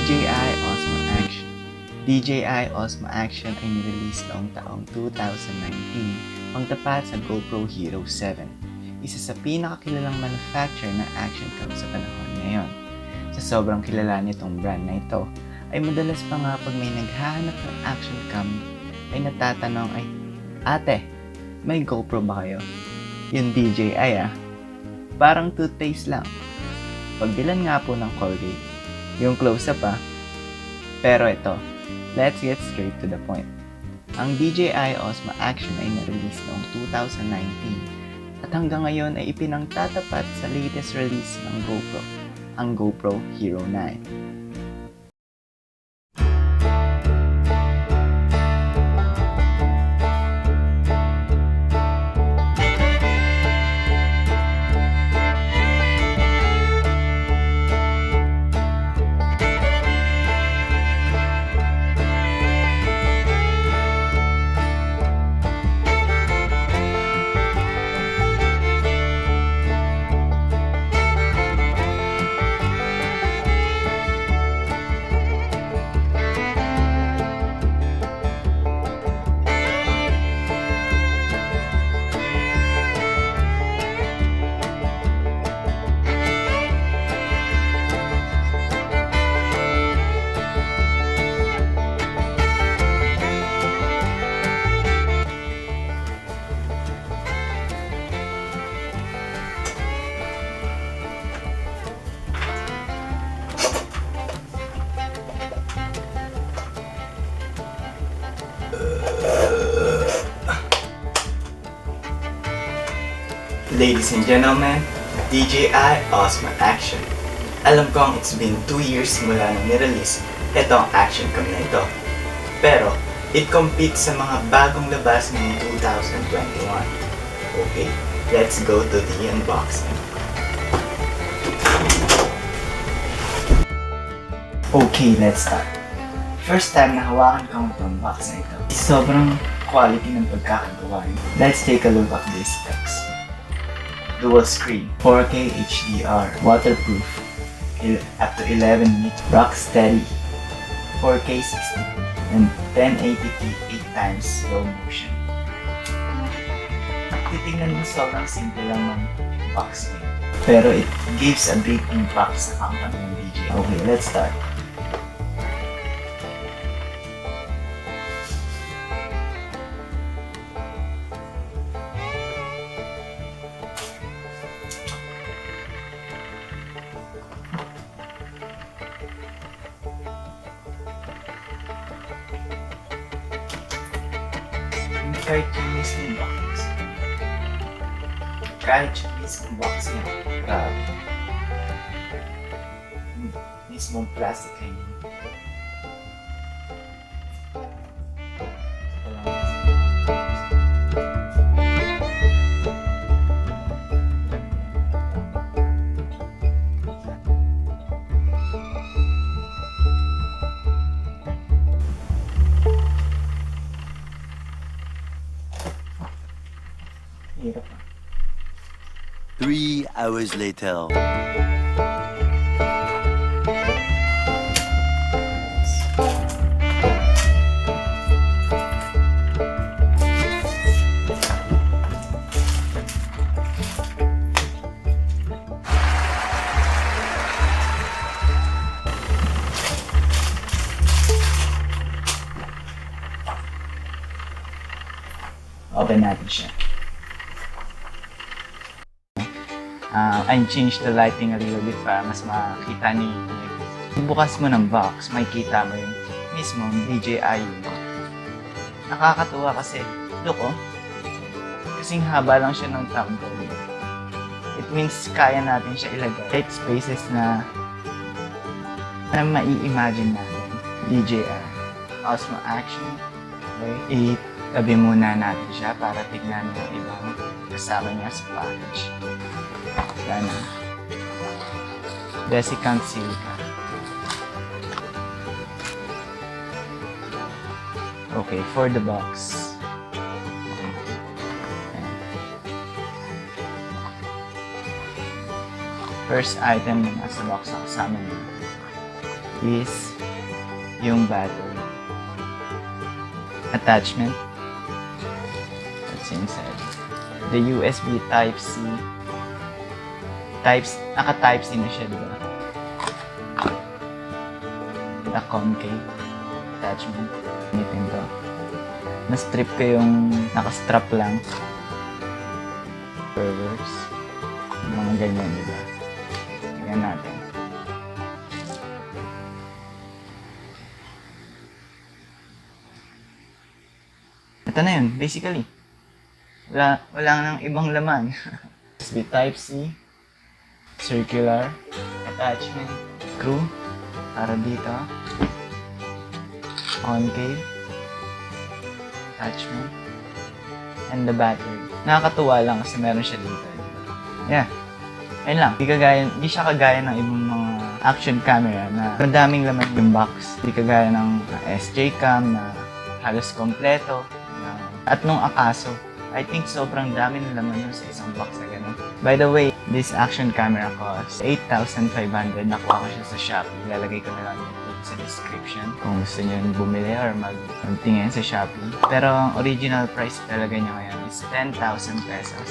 DJI Osmo Action. DJI Osmo Action ay nirelease noong taong 2019 pangtapat sa GoPro Hero 7, isa sa pinakakilalang manufacturer ng action cam sa panahon ngayon. Sa sobrang kilala nitong brand na ito, ay madalas pa nga pag may naghahanap ng action cam ay natatanong ay, "Ate, may GoPro ba kayo?" Yung DJI parang toothpaste lang. Pagbilan nga po ng Colgate. Yung close-up Pero ito, let's get straight to the point. Ang DJI Osmo Action ay na-release noong 2019 at hanggang ngayon ay ipinangtatapat sa latest release ng GoPro, ang GoPro Hero 9. Ladies and gentlemen, DJI Osmo Action. Alam kong it's been 2 years mula nang nirelease itong action cam na ito. Pero, it competes sa mga bagong labas ng 2021. Okay, let's go to the unboxing. Okay, let's start. First time na hawakan ko itong box na ito. Sobrang quality ng pagkakagawa niyo. Let's take a look at these specs. Dual screen, 4K HDR, waterproof, up to 11 meters, rock steady, 4K 60, and 1080p 8x slow motion. Titingnan mo sobrang simple lang ng box niya, pero it gives a big impact sa company ng DJI. Okay, let's start. Kahit yung mismong box. Kahit yung mismong box niya. Grabe. Mismong plastic ay hirap 3 hours later. Open natin siya. I changed the lighting a little bit para mas makita niyo yung bukas mo ng box, makikita mo yung mismong DJI logo. Nakakatuwa kasi, look kasing haba lang siya ng thumbnail. It means kaya natin siya ilagay tight spaces na mai-imagine natin. DJI Osmo Action. Okay, itabi muna natin siya para tignan yung ibang kasama niya sa package. Yan Desiccant silica. Okay, for the box. First item na nasa box na kasama niya is yung battery. Attachment. That's inside. The USB Type-C. Naka-Type-C na siya, diba? The concave attachment. Initin to. Na-strip ko yung naka-strap lang. Works. Mga ganyan, diba? Tingnan natin. Ito na yun, basically. Wala nang ibang laman. USB Type-C. Circular. Attachment. Screw. Para dito. Concave. Attachment. And the battery. Nakakatuwa lang kasi meron siya dito. Yeah. Ayun lang. Di siya kagaya ng ibang mga action camera na madaming laman yung box. Di kagaya ng SJ cam na halos kompleto. At nung Akaso, I think sobrang dami ng laman yun sa isang box na gano'n. By the way, this action camera costs 8,500. Nakuha ko siya sa Shopee. Ilalagay ko na lang yung link sa description kung gusto nyo bumili or magtingin sa Shopee. Pero ang original price talaga niya ngayon is 10,000 pesos.